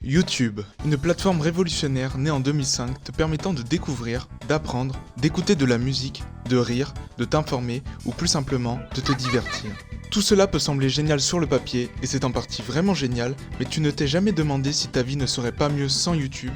YouTube, une plateforme révolutionnaire née en 2005 te permettant de découvrir, d'apprendre, d'écouter de la musique, de rire, de t'informer ou plus simplement de te divertir. Tout cela peut sembler génial sur le papier et c'est en partie vraiment génial, mais tu ne t'es jamais demandé si ta vie ne serait pas mieux sans YouTube.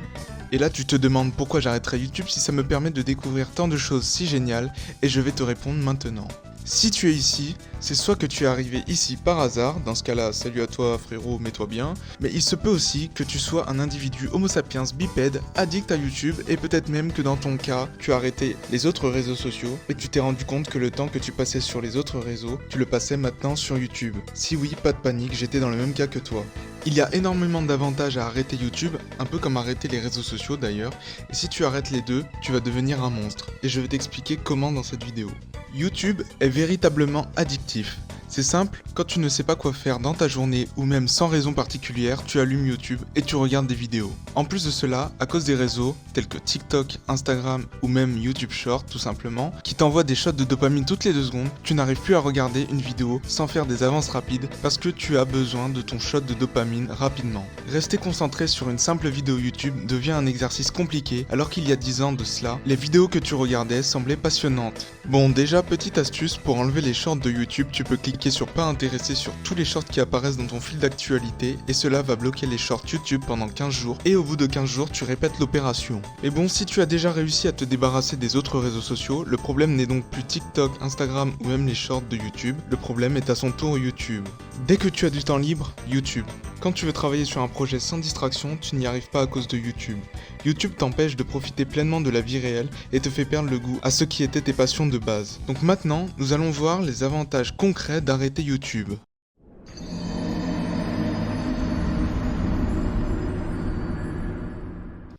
Et là tu te demandes pourquoi j'arrêterais YouTube si ça me permet de découvrir tant de choses si géniales et je vais te répondre maintenant. Si tu es ici, c'est soit que tu es arrivé ici par hasard, dans ce cas-là, salut à toi frérot, mets-toi bien, mais il se peut aussi que tu sois un individu homo sapiens bipède, addict à YouTube, et peut-être même que dans ton cas, tu as arrêté les autres réseaux sociaux, et tu t'es rendu compte que le temps que tu passais sur les autres réseaux, tu le passais maintenant sur YouTube. Si oui, pas de panique, j'étais dans le même cas que toi. Il y a énormément d'avantages à arrêter YouTube, un peu comme arrêter les réseaux sociaux d'ailleurs, et si tu arrêtes les deux, tu vas devenir un monstre, et je vais t'expliquer comment dans cette vidéo. YouTube est véritablement addictif. C'est simple, quand tu ne sais pas quoi faire dans ta journée ou même sans raison particulière, tu allumes YouTube et tu regardes des vidéos. En plus de cela, à cause des réseaux tels que TikTok, Instagram ou même YouTube Short tout simplement, qui t'envoient des shots de dopamine toutes les 2 secondes, tu n'arrives plus à regarder une vidéo sans faire des avances rapides parce que tu as besoin de ton shot de dopamine rapidement. Rester concentré sur une simple vidéo YouTube devient un exercice compliqué alors qu'il y a 10 ans de cela, les vidéos que tu regardais semblaient passionnantes. Bon, déjà petite astuce, pour enlever les shorts de YouTube, tu peux cliquer sur pas intéresser sur tous les shorts qui apparaissent dans ton fil d'actualité et cela va bloquer les shorts YouTube pendant 15 jours et au bout de 15 jours tu répètes l'opération. Mais bon, si tu as déjà réussi à te débarrasser des autres réseaux sociaux, le problème n'est donc plus TikTok, Instagram ou même les shorts de YouTube, le problème est à son tour YouTube. Dès que tu as du temps libre, YouTube. Quand tu veux travailler sur un projet sans distraction, tu n'y arrives pas à cause de YouTube. YouTube t'empêche de profiter pleinement de la vie réelle et te fait perdre le goût à ce qui étaient tes passions de base. Donc maintenant, nous allons voir les avantages concrets d'arrêter YouTube.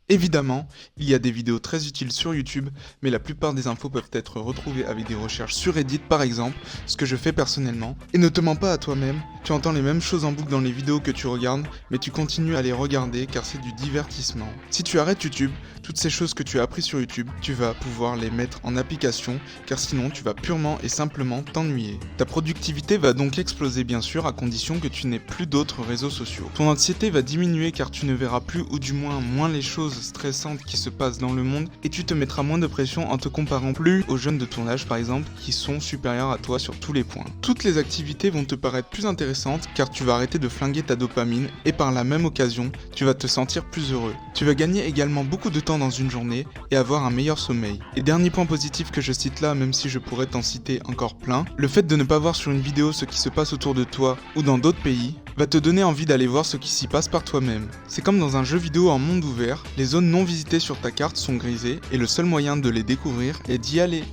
Évidemment, il y a des vidéos très utiles sur YouTube, mais la plupart des infos peuvent être retrouvées avec des recherches sur Reddit par exemple, ce que je fais personnellement. Et ne te mens pas à toi-même, tu entends les mêmes choses en boucle dans les vidéos que tu regardes, mais tu continues à les regarder car c'est du divertissement. Si tu arrêtes YouTube, toutes ces choses que tu as apprises sur YouTube, tu vas pouvoir les mettre en application, car sinon tu vas purement et simplement t'ennuyer. Ta productivité va donc exploser bien sûr, à condition que tu n'aies plus d'autres réseaux sociaux. Ton anxiété va diminuer car tu ne verras plus ou du moins les choses stressantes qui se passent dans le monde et tu te mettras moins de pression en te comparant plus aux jeunes de ton âge par exemple qui sont supérieurs à toi sur tous les points. Toutes les activités vont te paraître plus intéressantes car tu vas arrêter de flinguer ta dopamine et par la même occasion tu vas te sentir plus heureux. Tu vas gagner également beaucoup de temps dans une journée et avoir un meilleur sommeil. Et dernier point positif que je cite là, même si je pourrais t'en citer encore plein, le fait de ne pas voir sur une vidéo ce qui se passe autour de toi ou dans d'autres pays va te donner envie d'aller voir ce qui s'y passe par toi-même. C'est comme dans un jeu vidéo en monde ouvert, les zones non visitées sur ta carte sont grisées et le seul moyen de les découvrir est d'y aller.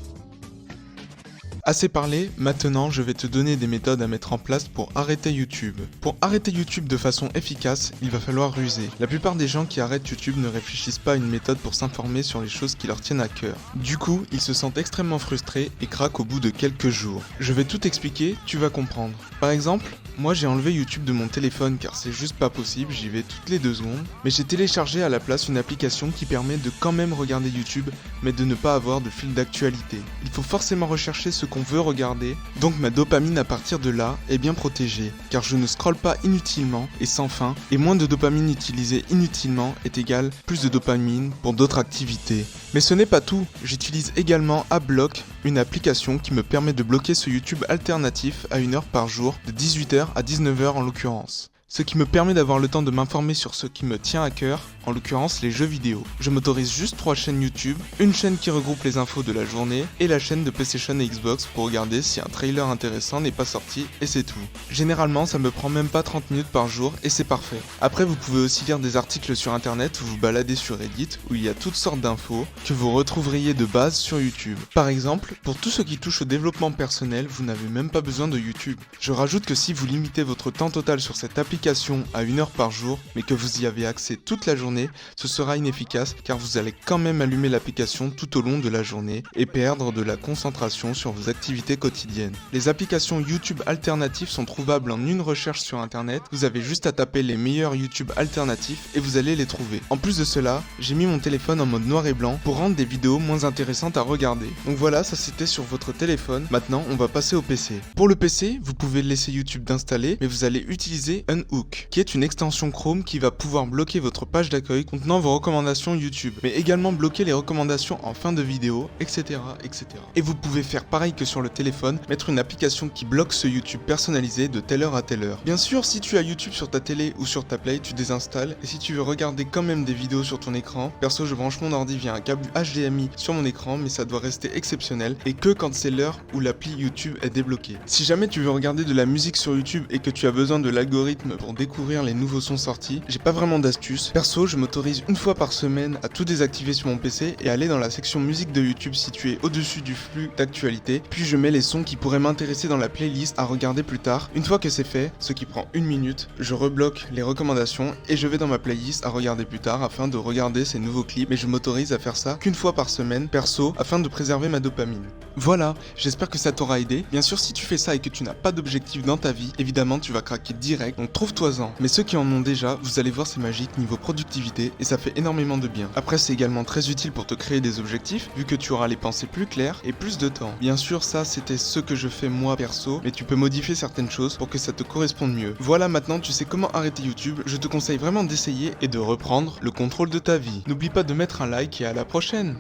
Assez parlé, maintenant je vais te donner des méthodes à mettre en place pour arrêter YouTube. Pour arrêter YouTube de façon efficace, il va falloir ruser. La plupart des gens qui arrêtent YouTube ne réfléchissent pas à une méthode pour s'informer sur les choses qui leur tiennent à cœur. Du coup, ils se sentent extrêmement frustrés et craquent au bout de quelques jours. Je vais tout expliquer, tu vas comprendre. Par exemple, moi j'ai enlevé YouTube de mon téléphone car c'est juste pas possible, j'y vais toutes les 2 secondes. Mais j'ai téléchargé à la place une application qui permet de quand même regarder YouTube, mais de ne pas avoir de fil d'actualité. Il faut forcément rechercher ce qu'on veut regarder, donc ma dopamine à partir de là est bien protégée, car je ne scrolle pas inutilement et sans fin, et moins de dopamine utilisée inutilement est égal plus de dopamine pour d'autres activités. Mais ce n'est pas tout, j'utilise également AdBlock, une application qui me permet de bloquer ce YouTube alternatif à 1 heure par jour, de 18h à 19h en l'occurrence. Ce qui me permet d'avoir le temps de m'informer sur ce qui me tient à cœur, en l'occurrence les jeux vidéo. Je m'autorise juste 3 chaînes YouTube, une chaîne qui regroupe les infos de la journée et la chaîne de PlayStation et Xbox pour regarder si un trailer intéressant n'est pas sorti et c'est tout. Généralement ça me prend même pas 30 minutes par jour et c'est parfait. Après vous pouvez aussi lire des articles sur internet ou vous balader sur Reddit où il y a toutes sortes d'infos que vous retrouveriez de base sur YouTube. Par exemple, pour tout ce qui touche au développement personnel, vous n'avez même pas besoin de YouTube. Je rajoute que si vous limitez votre temps total sur cette application à 1 heure par jour, mais que vous y avez accès toute la journée, ce sera inefficace car vous allez quand même allumer l'application tout au long de la journée et perdre de la concentration sur vos activités quotidiennes. Les applications YouTube alternatives sont trouvables en une recherche sur internet, vous avez juste à taper les meilleurs YouTube alternatifs et vous allez les trouver. En plus de cela, j'ai mis mon téléphone en mode noir et blanc pour rendre des vidéos moins intéressantes à regarder. Donc voilà, ça c'était sur votre téléphone, maintenant on va passer au PC. Pour le PC, vous pouvez laisser YouTube d'installer, mais vous allez utiliser un Hook, qui est une extension Chrome qui va pouvoir bloquer votre page d'accueil contenant vos recommandations YouTube, mais également bloquer les recommandations en fin de vidéo, etc. etc. Et vous pouvez faire pareil que sur le téléphone, mettre une application qui bloque ce YouTube personnalisé de telle heure à telle heure. Bien sûr, si tu as YouTube sur ta télé ou sur ta Play, tu désinstalles, et si tu veux regarder quand même des vidéos sur ton écran, perso je branche mon ordi via un câble HDMI sur mon écran, mais ça doit rester exceptionnel, et que quand c'est l'heure où l'appli YouTube est débloquée. Si jamais tu veux regarder de la musique sur YouTube et que tu as besoin de l'algorithme pour découvrir les nouveaux sons sortis, j'ai pas vraiment d'astuce. Perso, je m'autorise une fois par semaine à tout désactiver sur mon PC et aller dans la section musique de YouTube située au-dessus du flux d'actualité, puis je mets les sons qui pourraient m'intéresser dans la playlist à regarder plus tard. Une fois que c'est fait, ce qui prend 1 minute, je rebloque les recommandations et je vais dans ma playlist à regarder plus tard afin de regarder ces nouveaux clips, mais je m'autorise à faire ça qu'une fois par semaine, perso, afin de préserver ma dopamine. Voilà, j'espère que ça t'aura aidé. Bien sûr, si tu fais ça et que tu n'as pas d'objectif dans ta vie, évidemment tu vas craquer direct, donc trouve-toi-en. Mais ceux qui en ont déjà, vous allez voir, c'est magique niveau productivité et ça fait énormément de bien. Après, c'est également très utile pour te créer des objectifs, vu que tu auras les pensées plus claires et plus de temps. Bien sûr, ça c'était ce que je fais moi perso, mais tu peux modifier certaines choses pour que ça te corresponde mieux. Voilà, maintenant tu sais comment arrêter YouTube, je te conseille vraiment d'essayer et de reprendre le contrôle de ta vie. N'oublie pas de mettre un like et à la prochaine.